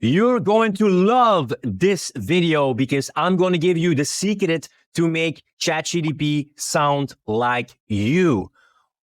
You're going to love this video because I'm going to give you the secret to make Chat GTP sound like you.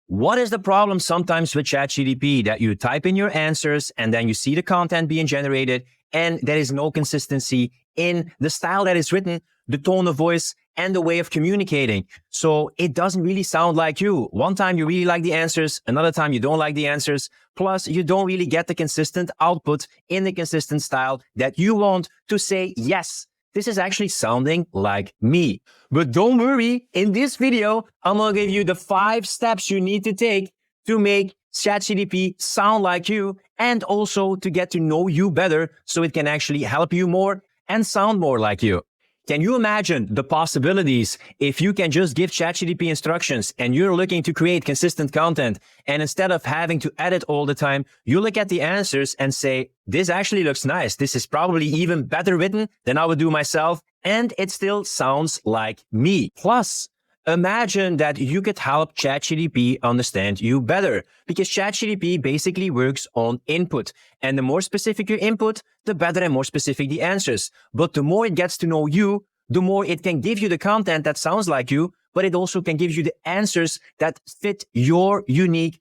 What is the problem sometimes with Chat GTP? That you type in your answers and then you see the content being generated and there is no consistency in the style that is written, the tone of voice, and the way of communicating. So it doesn't really sound like you. One time you really like the answers, another time you don't like the answers. Plus, you don't really get the consistent output in the consistent style that you want to say, yes, this is actually sounding like me. But don't worry, in this video, I'm gonna give you the 5 steps you need to take to make Chat GTP sound like you and also to get to know you better so it can actually help you more and sound more like you. Can you imagine the possibilities if you can just give Chat GTP instructions and you're looking to create consistent content, and instead of having to edit all the time, you look at the answers and say, this actually looks nice. This is probably even better written than I would do myself, and it still sounds like me. Plus, imagine that you could help Chat GTP understand you better, because Chat GTP basically works on input. And the more specific your input, the better and more specific the answers. But the more it gets to know you, the more it can give you the content that sounds like you, but it also can give you the answers that fit your unique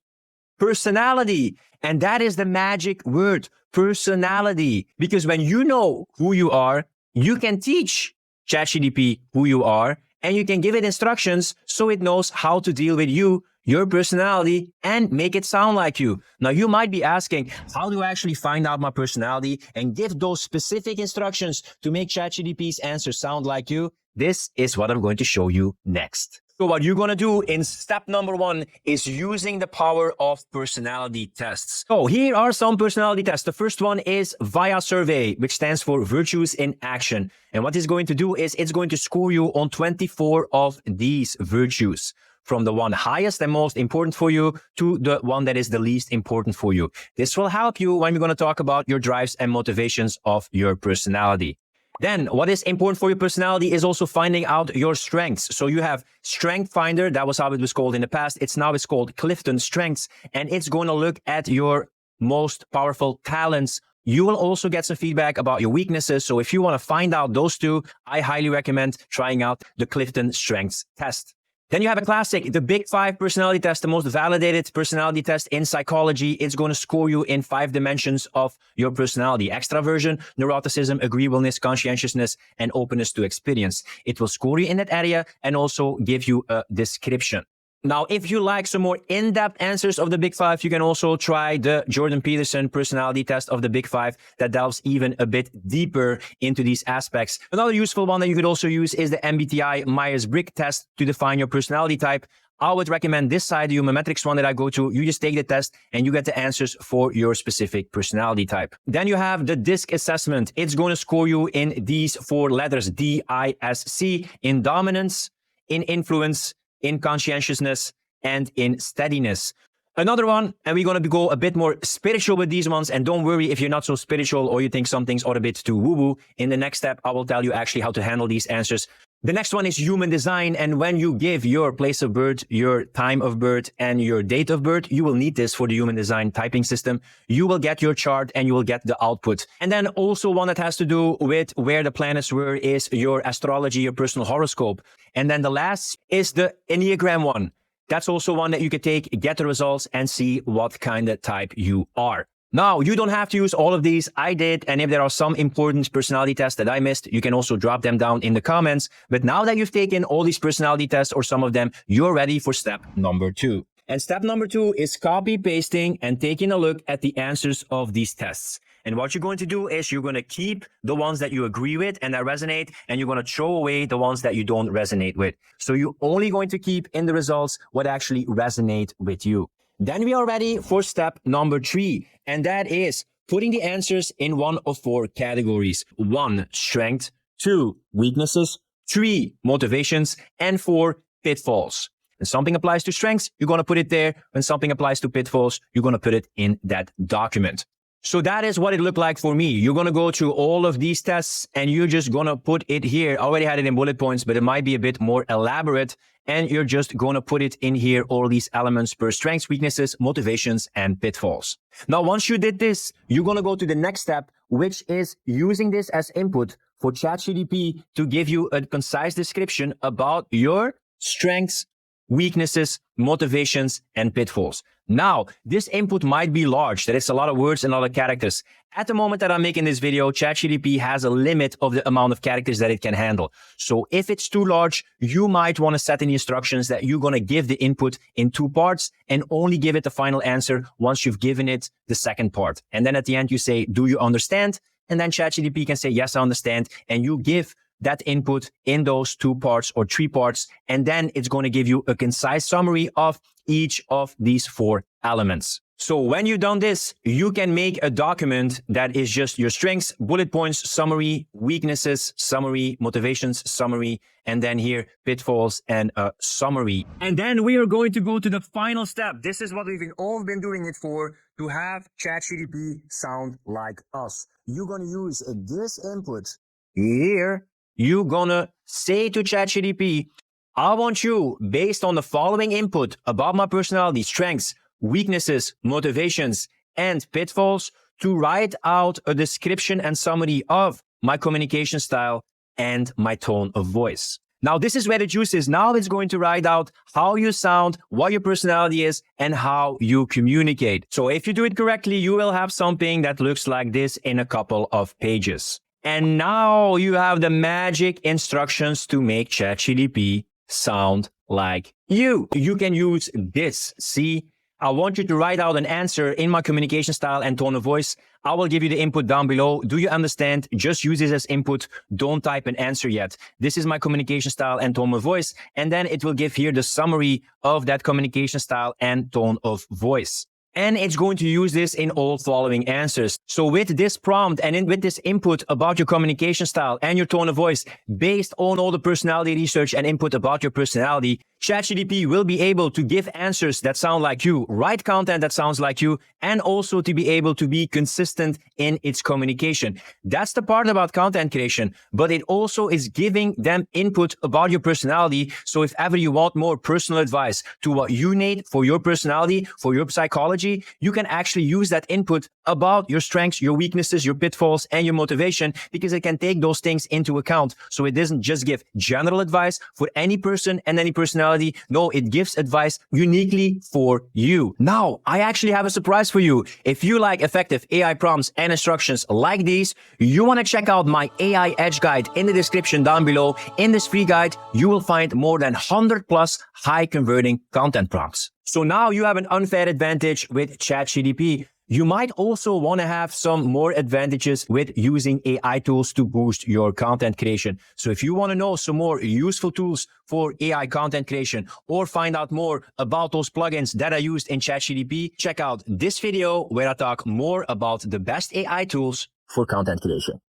personality. And that is the magic word, personality. Because when you know who you are, you can teach Chat GTP who you are, and you can give it instructions so it knows how to deal with you, your personality, and make it sound like you. Now, you might be asking, how do I actually find out my personality and give those specific instructions to make Chat GTP's answers sound like you? This is what I'm going to show you next. So what you're going to do in step number 1 is using the power of personality tests. So here are some personality tests. The first one is VIA survey, which stands for virtues in action. And what it's going to do is it's going to score you on 24 of these virtues, from the one highest and most important for you to the one that is the least important for you. This will help you when we're going to talk about your drives and motivations of your personality. Then what is important for your personality is also finding out your strengths. So you have Strength Finder. That was how it was called in the past. It's called Clifton Strengths, and it's going to look at your most powerful talents. You will also get some feedback about your weaknesses. So if you want to find out those two, I highly recommend trying out the Clifton Strengths test. Then you have a classic, the Big 5 personality test, the most validated personality test in psychology. It's going to score you in 5 dimensions of your personality: extraversion, neuroticism, agreeableness, conscientiousness, and openness to experience. It will score you in that area and also give you a description. Now, if you like some more in-depth answers of the Big 5, you can also try the Jordan Peterson personality test of the Big 5 that delves even a bit deeper into these aspects. Another useful one that you could also use is the MBTI Myers-Briggs test to define your personality type. I would recommend this side, the Humanmetrics one that I go to. You just take the test and you get the answers for your specific personality type. Then you have the DISC assessment. It's going to score you in these 4 letters, D-I-S-C, in dominance, in influence, in conscientiousness, and in steadiness. Another one, and we're going to go a bit more spiritual with these ones, and don't worry if you're not so spiritual or you think some things are a bit too woo-woo. In the next step, I will tell you actually how to handle these answers. The next one is human design, and when you give your place of birth, your time of birth, and your date of birth, you will need this for the human design typing system. You will get your chart and you will get the output. And then also one that has to do with where the planets were is your astrology, your personal horoscope. And then the last is the Enneagram one. That's also one that you could take, get the results, and see what kind of type you are. Now, you don't have to use all of these. I did, and if there are some important personality tests that I missed, you can also drop them down in the comments. But now that you've taken all these personality tests or some of them, you're ready for step number 2. And step number 2 is copy pasting and taking a look at the answers of these tests. And what you're going to do is you're going to keep the ones that you agree with and that resonate, and you're going to throw away the ones that you don't resonate with. So you're only going to keep in the results what actually resonate with you. Then we are ready for step number 3, and that is putting the answers in one of 4 categories. 1, strength, 2, weaknesses, 3, motivations, and 4, pitfalls. When something applies to strengths, you're going to put it there. When something applies to pitfalls, you're going to put it in that document. So that is what it looked like for me. You're going to go through all of these tests and you're just going to put it here. I already had it in bullet points, but it might be a bit more elaborate. And you're just going to put it in here, all these elements per strengths, weaknesses, motivations, and pitfalls. Now, once you did this, you're going to go to the next step, which is using this as input for Chat GTP to give you a concise description about your strengths, weaknesses, motivations, and pitfalls. Now, this input might be large. There is a lot of words and a lot of characters. At the moment that I'm making this video, Chat GTP has a limit of the amount of characters that it can handle. So if it's too large, you might want to set in the instructions that you're going to give the input in 2 parts and only give it the final answer once you've given it the second part. And then at the end, you say, do you understand? And then Chat GTP can say, yes, I understand. And you give that input in those 2 parts or 3 parts. And then it's going to give you a concise summary of each of these 4 elements. So when you've done this, you can make a document that is just your strengths, bullet points, summary, weaknesses, summary, motivations, summary, and then here pitfalls and a summary. And then we are going to go to the final step. This is what we've all been doing it for, to have Chat GTP sound like us. You're going to use this input here. You're going to say to Chat GTP, I want you, based on the following input about my personality, strengths, weaknesses, motivations, and pitfalls, to write out a description and summary of my communication style and my tone of voice. Now, this is where the juice is. Now it's going to write out how you sound, what your personality is, and how you communicate. So if you do it correctly, you will have something that looks like this in a couple of pages. And now you have the magic instructions to make Chat GTP sound like you. You can use this. See, I want you to write out an answer in my communication style and tone of voice. I will give you the input down below. Do you understand? Just use this as input. Don't type an answer yet. This is my communication style and tone of voice. And then it will give here the summary of that communication style and tone of voice. And it's going to use this in all following answers. So with this prompt and with this input about your communication style and your tone of voice, based on all the personality research and input about your personality, Chat GTP will be able to give answers that sound like you, write content that sounds like you, and also to be able to be consistent in its communication. That's the part about content creation, but it also is giving them input about your personality. So if ever you want more personal advice to what you need for your personality, for your psychology, you can actually use that input about your strengths, your weaknesses, your pitfalls, and your motivation, because it can take those things into account. So it doesn't just give general advice for any person and any personality. No, it gives advice uniquely for you. Now, I actually have a surprise for you. If you like effective AI prompts and instructions like these, you want to check out my AI Edge guide in the description down below. In this free guide, you will find more than 100 plus high converting content prompts. So now you have an unfair advantage with Chat GTP. You might also want to have some more advantages with using AI tools to boost your content creation. So if you want to know some more useful tools for AI content creation or find out more about those plugins that I used in Chat GTP, check out this video where I talk more about the best AI tools for content creation.